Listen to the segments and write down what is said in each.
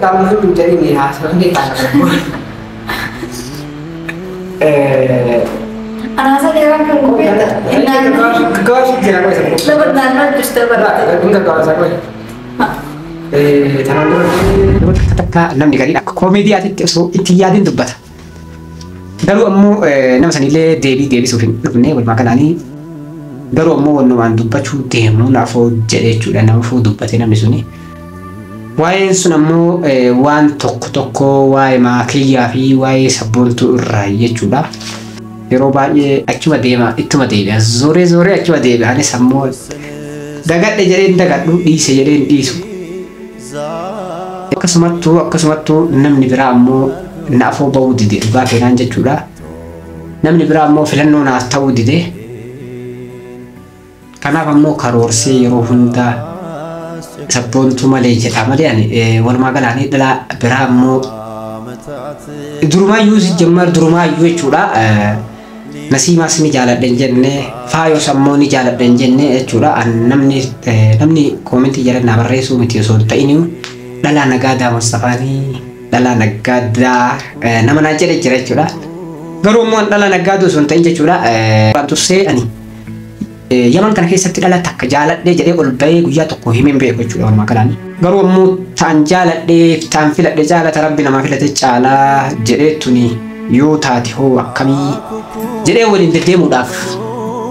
kamu itu jadi nih hasilnya di tangan. Anak saya kan komputer. Kau sih jangan kau sebut. Sebenarnya justru berarti. Enggak kau sebut. Jangan dulu. Kata nam dikari aku komedi itu so itu yadin tuh bat. Daru ammu nam sanile Devi sufin. Ini buat makan ani. Daru ammu nuan tuh bacu demo nafo jadi cuda nafo tuh batin nam disuni. Wai sunammu wan toko wai makiya fi wai sabun tuh raya cuda. Yerobanya acuma dema itu mati dia zore acuma dema ane sammo dagat de jadi dagat du di se jadi di su kasumatu nam ni biramu na fo bawu di ba kenan je cuda nam ni biramu filanno na tawu di de kana fammo karorse yero hunda sabun tu male je tamale ani wal magala ni dala biramu duruma yusi jammar duruma yuwe cuda Nasi mas ni jalan dan jenne, fayo sammo ni jalan dan jenne, cura namni komenti jalan nabar resu mitio son ta ini, dala nagada Mustafa ni, dala nagada, nama naja de cura cura, garumon dala nagado son ta inja cura, bantu se ani, yaman kan kisah tidak tak jalan de jadi ulbay guya toko himin be ko cura makanan, garumu tan jalan de tan filat de jalan tarabbi nama filat de cala jadi tuni. Yo taati hoo akkamii jedhee waliin deddeemuudhaaf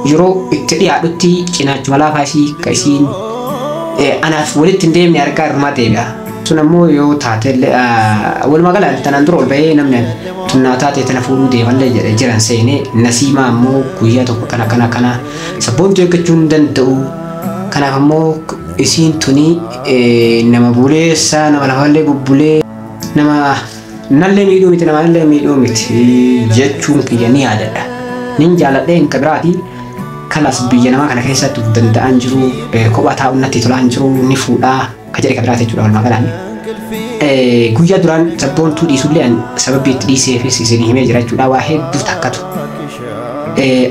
yeroo itti dhiyaadhutti cinaacha malaa faasii ka isiin anaaf walitti hin deemne argaa irmaa deebi'a. Sun ammoo yoo taate walumaa galaan tanaan dura ol bahee namni tunnaa taate tana fuudhuu deemallee jedhee jiran seenee nasiimaa ammoo guyyaa tokko kana sabboontuu eeggachuu hin danda'u. Kanaaf ammoo isiin tuni nama buleessaa nama lafallee bubbulee nama nalle miidhuu miti nama nalle miidhuu miti jechuun kiyya ni yaadadha. Nin jaaladhee hin kabiraati kanas biyya namaa kana keessatti danda'an jiru kophaa taa'uun natti tolaan jiru ni fuudhaa ka jedhe kabiraati jechuudha walumaa galaan. Guyyaa duraan sabboontuu dhiisullee sababii itti dhiiseefis isin himee jira jechuudha waa hedduu takkatu.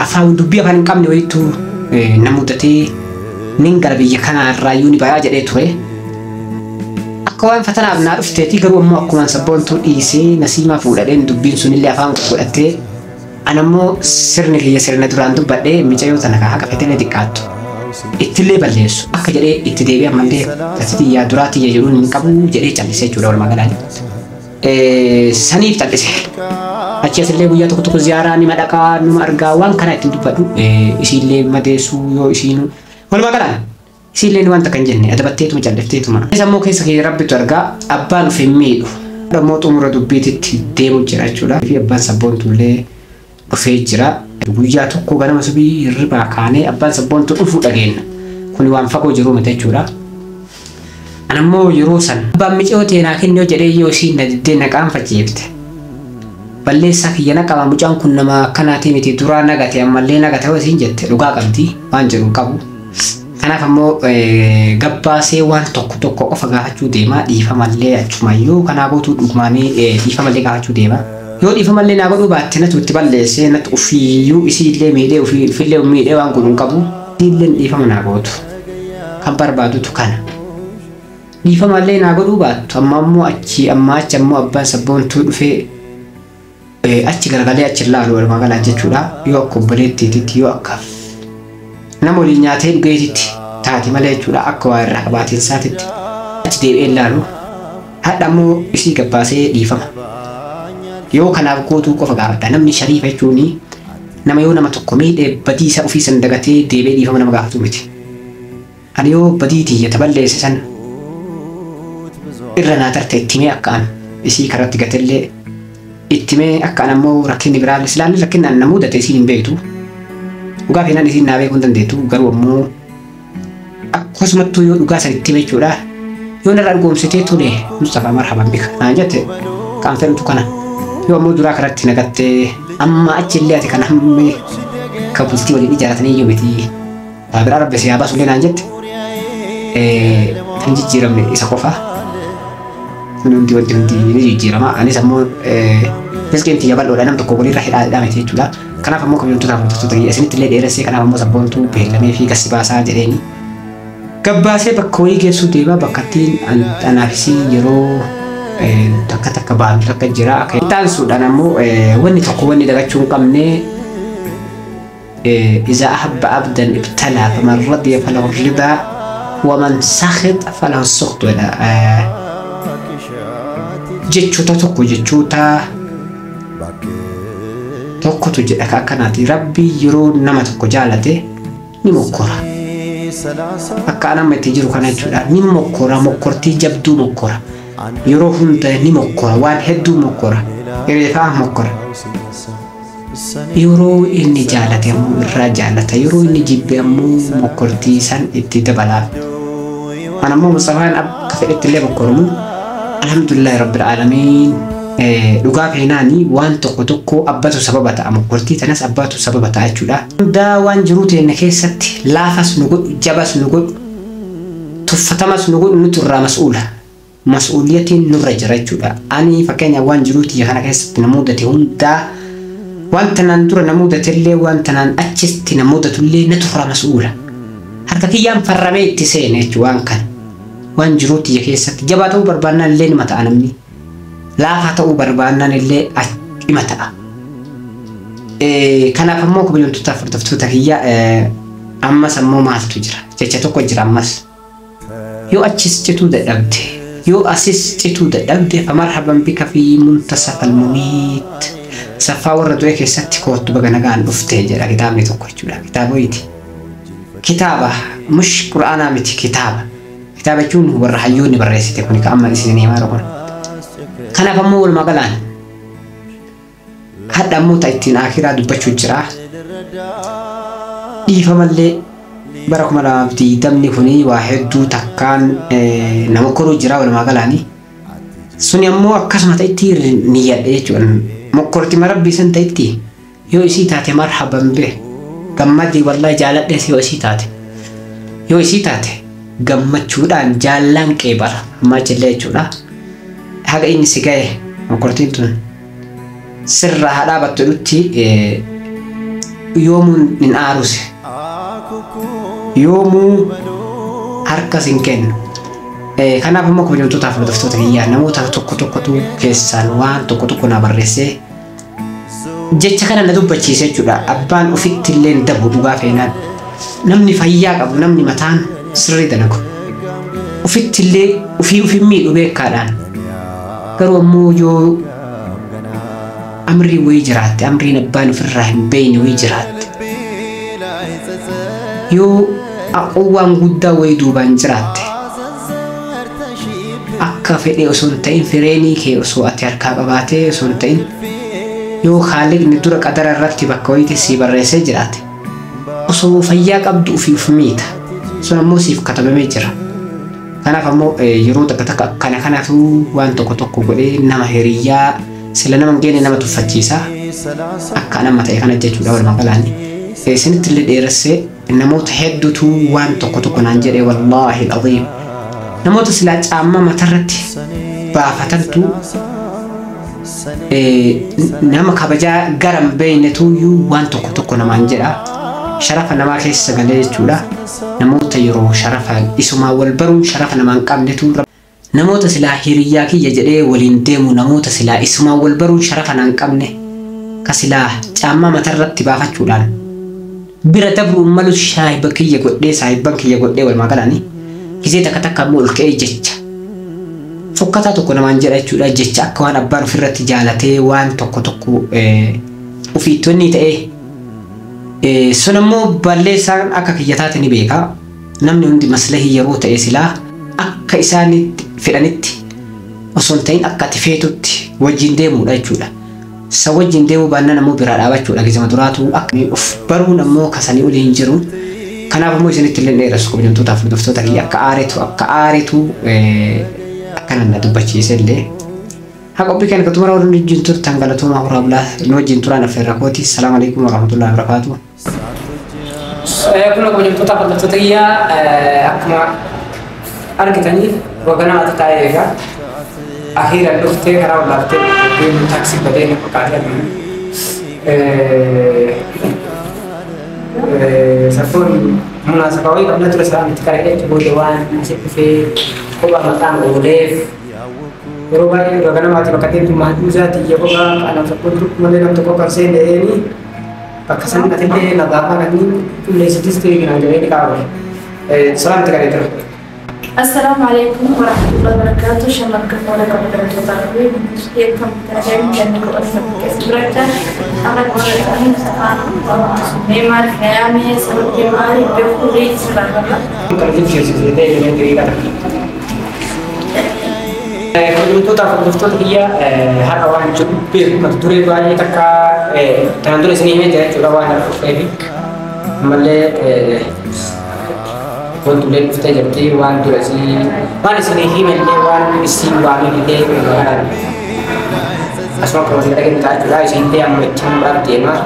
Afaan dubbii afaan hin qabne wayittuu na mudatee nin gara biyya kanaarraayyuu ni bayaa jedhee ture. Kawan fatana abna dhufteeti garuu ammoo akkuma sabboontuu dhiisee nasiimaa fuudhadheen dubbiin sunillee afaan godhattee anammoo sirni kiyya sirna duraan dubbadhee micayyoo tana kaa haqa fetele xiqqaattu ittillee balleessu akka jedhee itti deebi'an malee tasiti yaa duraatiyya jedhuun hin qabu jedhee callisee jechuudha walumaa galaan. Saniif callise achi asillee guyyaa tokko ziyaaraa nima dhaqaa numa argaa waan kana ittiin dubbadhu isiillee madeessuu yoo isiin walumaa galaan. Silen wanta kan jenne adabatteetuma calleefteetuma. Sammoo keessa kee rabbitu argaa abbaan of hin miidhu. Ammoo xumura dubbiititti deemu jira jechuudha. Fi abbaan sabboontullee dhufee jira. Guyyaa tokko ganama subii hirribaa kaanee abbaan sabboontu dhufuu dhageenya. Kuni waan fagoo jiru miti jechuudha. Anammoo yeroo san abbaan micoo teenaa kennoo jedhee yoo isiin na diddee naqaan fajeefte. Balleessaa kiyya naqama mucaan kun nama akkanaatii miti duraa nagate ammallee nagate hoo isiin jette dhugaa qabdi waan jedhu qabu. Kanaaf ammoo gabbaasee waan tokko qofa gaafachuu deema dhiifamallee achumayyuu kanaa gootuu dhugumaanii dhiifamallee gaafachuu deema. Yoo dhiifamallee naa godhuu baatte natu itti balleessee natu ufiyyuu isiillee miidhee ufillee miidhee waan godhuun qabu isiillee dhiifama naa gootu kan barbaadutu kana. Dhiifamallee naa godhuu baattu amma achi ammoo abbaan sabboontuu dhufee achi garagalee achi ilaalu walumaa galaa jechuudha. Yoo akka obboleettiititti yoo akka nama waliin nyaatee dhugeetitti taati malee jechuudha akka waa irraa qabaatiin isaatitti achi deebi'ee ilaalu hadha ammoo isii gabbaasee dhiifama. Yoo kanaaf gootuu qofa gaafadha namni shariifa jechuun nama yoo nama tokko miidhee badii isa ofii san dagatee deebi'ee dhiifama nama gaafatu miti. Ani yoo badii tiyya taballeesse san irra naa tarte ittimee akkaan isii karatti gatellee ittimee akkaan ammoo rakkinni biraa silaalli rakkinnaan na mudate isiin hin beektu. Dhugaa fi naan isiin naa beekuu hin dandeettu garuu ammoo akkasumattuu yoo dhugaa san itti jechuudha yoo narraa dhugoomsitee tole Mustafaa marhaban bika naan jette kan fedhutu kana yoo ammoo duraa karatti nagattee amma achi illee ati kan hammi ka bultii waliin ijaaratanii iyyuu miti biraa rabbe siyaa baasullee naan jette kan jijjiiramne isa qofa hundi ni jijjiirama anis ammoo Miskinti ya bal'oodha nam tokko walirra hidhaadhaa miti jechuudha. Kanaaf ammoo kabajamtootaaf wantoota isinitti illee dheeressee kanaaf ammoo sabboontuu beellamee fi gassi baasaa jedheeni. Gabbaasee bakka wayii geessuu deemaa bakkattiin anaafisii yeroo akka baanu takka jira. Itaan suudhaan ammoo wanni tokko wanni dagachuu hin qabne إذا أحب عبدا ابتلى فمن رضي فله الرضا ومن سخط فله السخط ولا جتشوتا توكو جتشوتا توكو تجدك أكناتي ربي يرو نما توكو جالته نمكورا أكانا ما تجرو كنا جودا نمكورا مكورتي جبدو مكورا يرو هند نمكورا وان هدو مكورا يرفع مكورا يرو إني جالته مو الرجالته يرو إني جيبه مو مكورتي سن اتدبلا أنا مو مصطفى أب كفيت اللي بكرمو الحمد لله رب العالمين لقاف هناني وان تقطقو أباتو سببتا مكورتي تناس أباتو سببتا أجولا دا وان جروتي إنكيست لافس نقول جبس نقول تفتمس نقول نترى مسؤولة مسؤولية نرجع رجولا أني فكان وان جروتي هنا كيست نمودتي هندا وان تنانتور نمودة اللي وان تنان أجست نمودة اللي نترى مسؤولة harkaki yang farrame itti seene waan kan waan jiruuti keessatti jabaa ta'uu barbaannaan illee nima ta'a namni laafa ta'uu barbaannaan illee dhima ta'a. Kanaaf ammoo kabajamtoota furdiftoota kiyya ammas ammoo maaltu jira jecha tokko jira ammas yoo achis cituu dadhabde yoo asis cituu dadhabde famarhaban bika fi muntasaf almumiit saffaa warra du'e keessatti koottu baga nagaan dhuftee jedha kitaabni tokko jechuudha kitaaboyti. كتابة مش قرآن متي كتابة جون هو الرحيون برئيسة يكون كأمل سنين ما ركون خنا فمو المقالان هذا مو تايتين آخرة دبّشوا الجراح يفهم اللي بركم على بدي دمني فني واحد دو تكان نمكرو جراح والمقالاني سني مو أكسم تايتير نية إيجون مكرتي مربي سن تايتي يو إسي تاتي مرحبا به gammadi wallahi jaaladhe si yoo isii taate gammachuudhaan jaallan qeebara amma jillee jechuudha haga inni si ga'e mokortiin tun sirra haadhaa battu dhutti yoomuu hin aaruse yoomuu harka sin kennu kanaaf ammoo kabajamtootaaf furdiftoota kiyyaa namoota tokkotu keessaan waan tokko na barreessee jecha kana na dubbachiise jechuudha abbaan ofitti illee dabu dhugaa feenaan namni fayyaa qabu namni mataan sirrii dalagu ofitti illee ofii miidhu beekaadhaan garuu ammoo yoo amrii wayii jiraatte amriin abbaan ofirraa hin beeyne wayii jiraatte yoo aquwwaan guddaa wayii duubaan jiraatte akka fedhe osoo hin ta'in fireenii kee osoo ati harkaa qabaatee osoo hin ta'in yoo khaliqni dura qadara irratti bakka wayiitti si barreessee jiraate osoo fayyaa qabdu uf miita sun ammoo siif katabamee jira. Kanaaf ammoo yeroo takka kanaafuu waan tokko godhee nama hiriyyaa sila nama hin geenne nama tuffachiisa akka nama ta'e kana jechuudha wal maqalaani isinitti illee dheeressee namoota hedduutu waan tokko naan jedhee wallaahi alazim namoota silaa caamma matarratti baafatantu nama kabajaa garam beeynetu waan tokko namaan jedha sharafa namaa keessa galee jechuudha namoota yeroo sharafa isumaa wal baruun sharafa namaan qabnetu namoota silaa hiriyyaa kiyya jedhee waliin deemu namoota silaa isumaa wal baruun sharafa naan qabne ka silaa caamma matarratti baafachuudhaan bira dabruun malu shaahiba kiyya godhee saahibban kiyya godhee wal maqalaani gisee takka ammoo ol ka'ee jecha fokkataa tokko namaan jedha jechuudha jecha akka waan abbaan ofirratti jaalatee waan tokko ufiittonni ta'ee sun ammoo balleessaan akka kiyyataati ni beeka namni hundi maslahii yeroo ta'e silaa akka isaanitti fedhanitti osoo hin ta'in akka ati feetutti wajjin deemuudha jechuudha. Isa wajjin deemuu baannaan ammoo biraa dhaabachuudha gizama duraatu akka of baruun ammoo kasanii olii hin jiru. Kanaaf ammoo isinitti illee dheeressu kabajamtootaaf furdiftoota kiyya akka aareetu akkanan na dubbachiise illee. Haa qophii kana katumara waliin wajjin turtan galatooma horaa bulaa nu wajjin turaan affeerra kooti. Assalaamu alaikum warahmatullahi wabarakatuh. Kuna kabajamtootaaf furdiftoota kiyya akkuma argitanii waganaa ati taa'ee eegaa. Akhirnya dokter karena waktu di taksi badai kalian sabun munasabah ini karena terus kami sekarang itu butuhan masih kau makan oleh yeroo baay'ee yeroo ganamaati bakka deemtu maatii isaati yeroo kana sabboontu malee namni tokko kan seenee deemee bakka san dhatillee nagaafaa kanneen qulleessitis ta'e kan jedhee ni qabu. Salaamti kan jedhamu. السلام عليكم ورحمة الله وبركاته. شمال كفولة كبيرة تطالبي يكم تنجم جنك أصلا كسبرتا أنا قلت أنا سبحان الله نيمار نيامي سبب نيمار بيخوري سبحان الله. Kan jechuun seetee jedhee diriiraa. Hordoftoota biyya har'a waan jiru beeku mata duree baay'ee takka kanaan dura isin himee jira jechuudha waan dhufeefi ammallee wantulee dhuftee jirti waan dura waan isin himellee waan isin waamillee asuma promotii dhageettaa jechuudha isinillee amma ittiin baaf deemaa.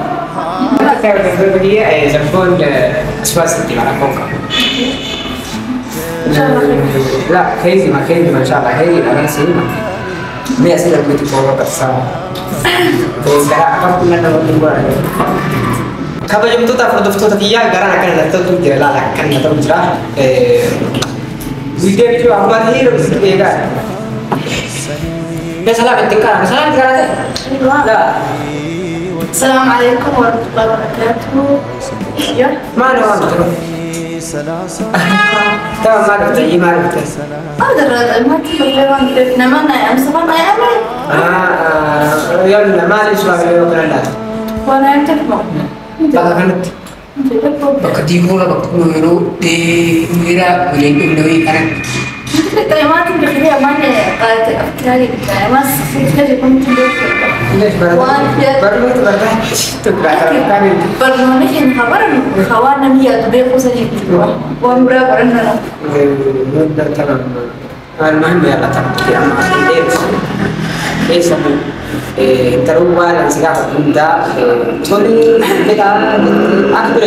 Akka hordoftoota biyya sabboon asumas itti mara konka. لا كيزي ما إن شاء الله هي أنا سيما ما يصير بيتي فوق كسر وكذا أكمل كنا نقول كابا جم توتا فردفتو تكيا غرا كان نتو جرا لا كان نتو جرا فيديو جو أمبار هي لو سيجا بس لا بتكار مثلا كذا لا السلام عليكم ورحمة الله وبركاته. يا ما نوام تمام ما رفتي ما رفتي هذا الرجل ما تفكرون كيف نمنا يا مسلم يا أمي يلا ما ليش ما بيقولوا كنا وأنا أتفهم بقى كانت بكتيبوا لا بكتيبوا دي ميرا بلين بنوي كانت كلمات بخير ما قالت أفكاري ما سكت كنت ليش برمت تبغى كانت برنامج خبر خوانا مية تبيع خصوصي وامرأ برنامج تمام المهم يلا تمام ايش ترى وانا سلاح دا توني كده اكبر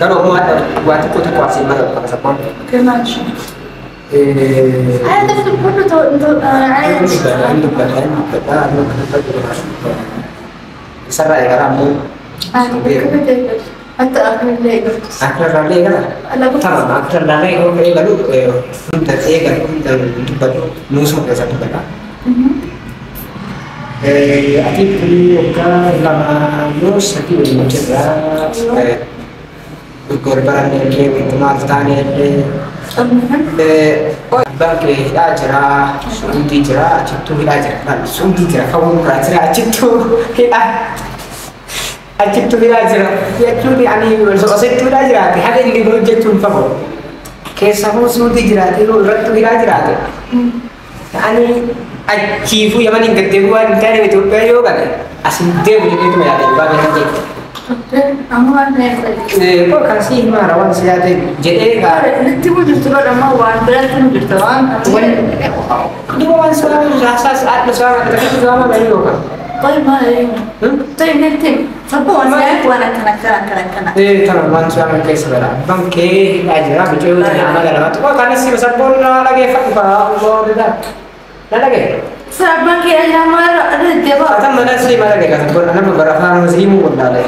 kalau mau buat itu kuasi mana kalau sapam كمان شو أنا دفت كله تو Sarah ya kamu. أنا بكرة حتى آخر الليل Akhir rale kan? أنا بكرة Tamam, akhir rale kalau kayak lalu untuk kan untuk baru nusuk ke satu kata. Ati beli lama nus ati beli cerah. Korban yang itu matanya bangke ajra sundi jra citu ajra kan sundi jra kamu ajra citu kita citu ajra ya tu di ani so citu ajra hada ini baru citu pabo ke samu sundi jra itu ratu ajra tu ani achivu yang mana gede buat tadi itu peyo kan asin dia boleh itu ya di bagian itu أمو أنا kok kasih marawan siapa jadi kan نتي وجدت له لما وان بلاد وجدت وان dua orang suami rasa saat bersama tapi bersama bayu kan طيب ما طيب نتي فبوا أنا وأنا كنا teman suami kayak sebelah bangke aja betul nama dalam kok karena sih bersabun lagi fakta Allah tidak lagi سرابان كي أنا ما أرد دبا kata mana sih mana kayak bersabun anak beberapa muslimu pun ada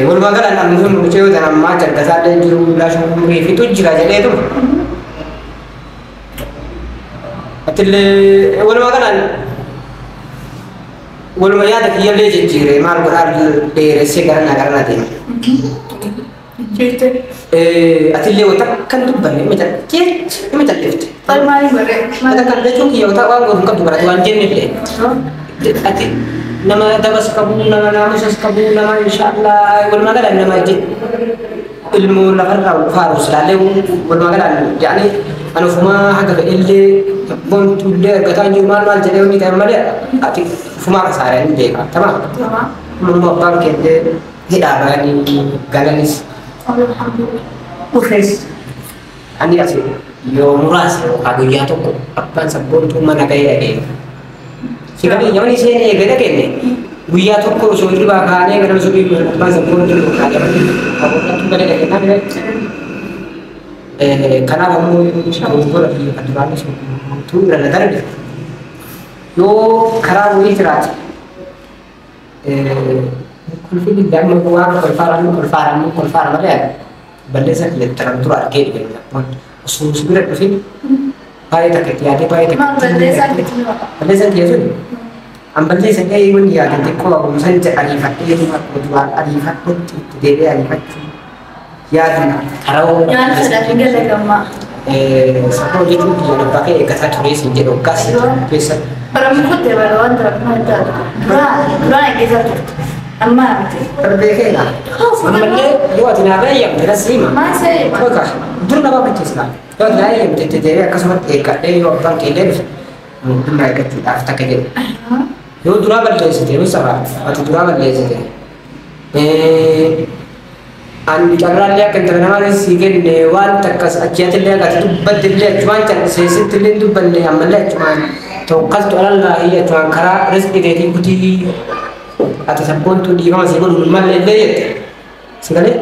والمقال أن المهم بتشوف أنا ما كنت أساعد جرو لا شو في تجرا جليه تو أتل والمقال أن والميادة هي اللي تجري ما نقول أرد لرسي كرنا تيم جيت أتل وتكن تبني مثل لفت طيب ما يبغى ما تكن لجوك يوم تاوان قرن كم تبرد وان جنب ليه أتل nama dabas kabul nama namus kabul nama insyaallah wal magalan nama jid ilmu lafarra farus lalu wal magalan yani anu fuma haga ille bon tulle gata jumal mal jade mi tamale ati fuma sare ni deka tamam تمام mun bang kende hidabani galanis alhamdulillah ukhes ani asi yo muras aku ya to apa sabun tu mana kaya Sikapnya yang ini sih gede kene. Guyya tokko so riba kaane gara so bi basa pun tu kaane. Aku tak balik ke kana kana kamu aku lagi aturan so tu rada dar. Yo khara wuri tirat. Kulfi di dam ko wa ko faran bale balle sa le tarantura ke de. So subira fi baay'ee takka yaadee baay'ee takka. Maal balleessaan bitti nima. Balleessaan kiyya sun an balleessan gahee wanni yaadate xiqqoo akumsan ariifadhee duraan ariifadhutti itti deebi'ee ariifachuu yaadna qara'oo. Nyaata sadaf hin galle gammaa. Saboo jechuun biyya labbaa kee eeggataa turee siin jedhu akkas keessa. Baramni kuttee bara waan darbaa hin taatu. Duraan eeggataa turte. Amma miti. Darbee keenya. Ammallee yoo ati naa baay'amte nas hima. Maal se'ee maal? Toka dur nama bacheesna. Yoo ati naa baay'amte itti deebi'ee akkasumatti eeggadhee yoo abbaan kee deebise hundummaa eeggachuudhaaf takka jedhu. Yoo duraa balleessite yoo sabaa ati duraa balleessite an carraallee akka intala namaa sii kenne waan takkas achiyatillee akka ati dubbattillee achumaan calliseessittillee dubbanne ammallee achumaan tokkaltu alallaahi achumaan karaa rizqi keetii kutii ati sabboontuu dhiifama sii godhu mallee illee jette si galee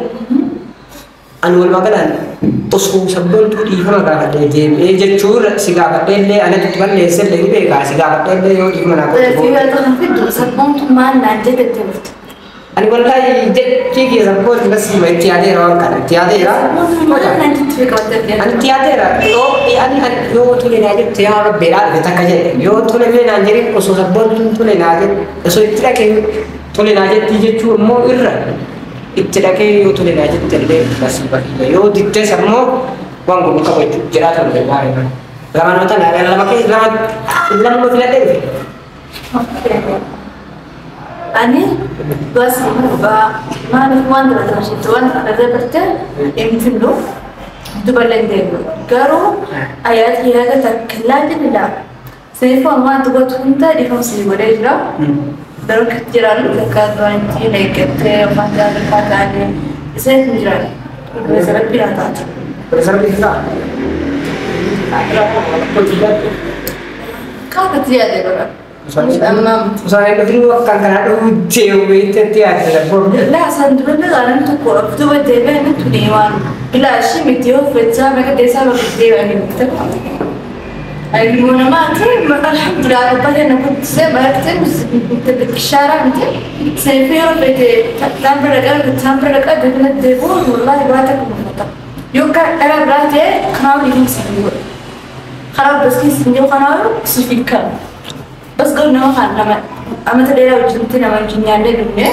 ani walumaa galaan osoo sabboontuu dhiifama gaafadhee deebi'ee jechuun si gaafadhee illee anatti itti balleesse illee ni beekaa si gaafadhee illee yoo dhiifama naa godhu. Fi wal kan fiddu sabboontu maal naan jettee turte. Ani wallahi jechi kiyya sabboontu bas hima itti yaadeera waan kana itti yaadeera. Maal naan jettee fi qabattee. Ani itti yaadeera yoo tole naa jette yaa rabbeedhaa dhufe takka jedhe yoo tole illee naan jedhe osoo sabboontuun tole naa jedhe osoo itti dhaqee tole naa jetti jechuu immoo irra itti dhaqee yoo tole naa jette illee nasiiba kiyya yoo diddes ammoo waan kun qabachuu jedhaa ta'u danda'aa. Lama nama tana lama kee lama filadhee dhufe. Ani bas maaliif waan dura taasistu waan irra bartee emtilu dubaleen deemu garuu ayaati yaada takkillaa jedhudha. Seefaan waan dubbatu hunda dhiifamsi godhee jira. Barka jiraan takka durantii eeggattee waan jaallattaa taate isaan hin jiran. Isa rabbi naa taate. Isa rabbi isaa. Qaabatti yaadee bara. Usahanya negeri akan kena dewi tiap telepon. Lah, sandra ni kan tu kau tu betul ni tu dewan. Bila asyik medio fetsa mereka desa betul dewan ni betul. Ayo mana macam alhamdulillah apa yang aku saya berarti mesti syarah nanti. Saya fikir betul tampil dekat dengan dewan. Wallahi berarti aku mata. Yuka era berarti kenal ini sendiri. Kalau bersih sendiri kenal sifikan. بس قلنا ما خان لما أما تدري لو جنتنا ما جنيا لنا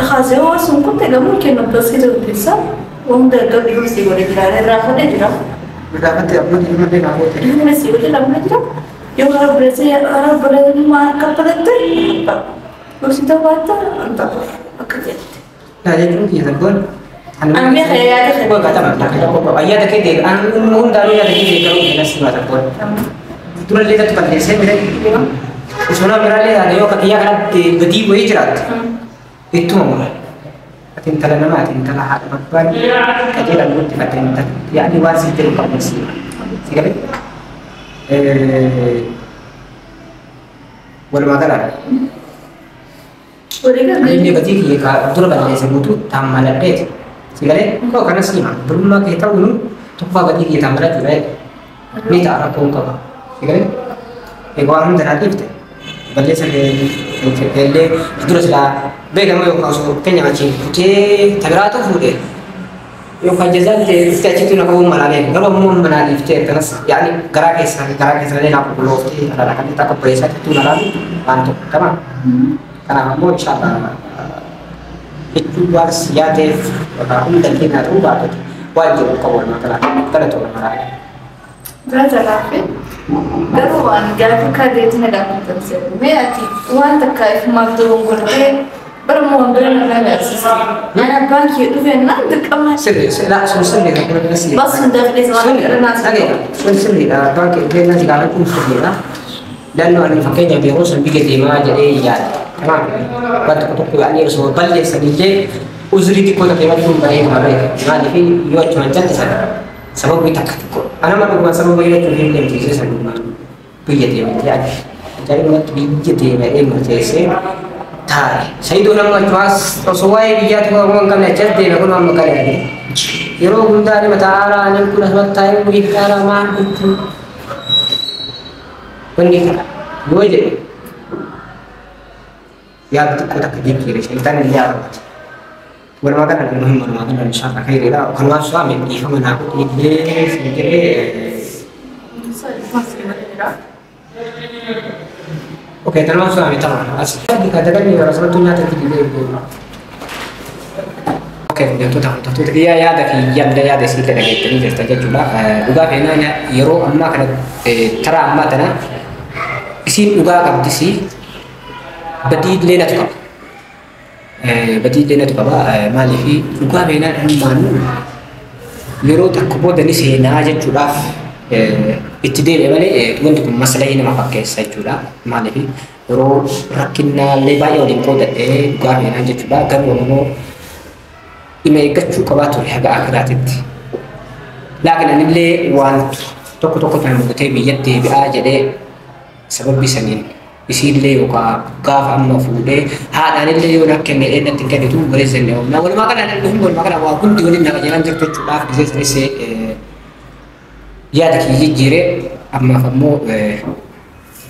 خازي هو سون كنت ممكن نبص كده وتلسا وهم ده قبل يوسي ولا جرا راح نجرا Berapa tiap bulan ini mereka nak hotel? ini masih udah lama nجرا يوم Arab berasa ما كبر itu terus itu kata entah akhirnya Nah jadi mungkin sebab Ambil saya ada Gua kata mana kita kok ayah ada kede an mun dari ada kede kalau kita semua sebab Tuh lihat tempat desa mereka Usuna beralih ada yo kakiya kan gedi wo hijrat itu mah atintala nama atintala hak bakban kajiran buat atintala ya di wasi itu komisi sekali wala magala ini gedi ki ka tur bande se mutu tamala det sekali kok karena sih belum lagi tahu nu tuh gedi ki tamala juga ni tak ada pun kau sekali orang terhadap balleessa illee dura silaa beekamu yookaan osoo keenya achiin kutee tabiraatu fuudhe yookaan jazaan ta'e itti achitti naqabu malaalee garuu ammoo malaaliiftee kanas yaani garaa keessallee naa qulqullooftee alaala kan itti akka buleessaa jettuu nalaalu waan tokko qaba. Kanaaf ammoo inshaallah jechuu waan siyaateef hunda keenyaa ta'uu baatatu waan jedhu qabu walumaa galaa galatooma malaalee. Berasa laafi garuu waan gaafa kadeetti na gaafatan seeru mee ati waan takka ifumaaf ta'uun godhatee bara moo bira na agarsiisa ana baankii dhufe naan dirqama Sirri sun sirri kan kana nasi bas sun daflee waan irraa sun sirri baankii dhufe nasi gaafatan kun sirri dan ani fakkeenya beeku sun biyya deemaa jedhee yaada kanaaf waan tokko tokko ani osoo balleessanillee uzrii xiqqoo ta'e madduu bareedu maaliif yoo achumaan jallisan sabab kita kau, anak mana gua sabab kita tu ni dia jadi sabab mana, biji dia macam jadi mana biji dia macam macam thai, saya tu nama cuas, sesuai biji tu orang kan lecet dia nak nama kaya ni, Yero bunda ni mata arah ni kuna sebab thai biji arah mana itu, pendik, dua je, ya betul kita kerja kiri, saya ni dia. Bermakan ada muhim bermakan dan insyaallah khairila kalau suami ifah menakuti dia sendiri jira. Oke, terlalu suami tamam. Dikatakan ya Rasulullah nyata tidak itu. Oke, untuk tahu iya ya ada yang dia ada sih kada gitu ni jadi juga uga penanya yero amma kana tara amma tana isin uga kabdi si badi lena tukab badi lena tukab mali fi uga bena man yero takbo dani sena jechuudha itti deebi'e malee wanti kun masalaa nama fakkeessa jechuudha mali fi yero rakkinna le baay'ee waliin qoodadhee uga bena jechuudha garuu immoo ima eeggachuu qabaatu haga akiraatitti. Laakiin anillee waan tokko kan mudate biyyatti deebi'aa jedhee sababii saniin isiillee yookaan gaafa amma fuudhee haadhaanillee yoo na kenne eenyatti hin kennitu bareessanii oolmaa. Walumaa kana walumaa kana waa hundi waliin naqa jedhan jirtu jechuudhaaf gisee sanis yaada kiyya jijjiiree ammaaf ammoo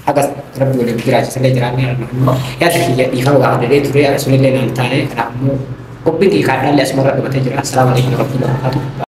haga rabbi waliin jiraachisallee jiraannee yaada kiyya dhiifama gaafa jedhee ture sunillee naan taane kanaaf ammoo قبل كي كان لي اسمر ربته جرا السلام عليكم ورحمه الله وبركاته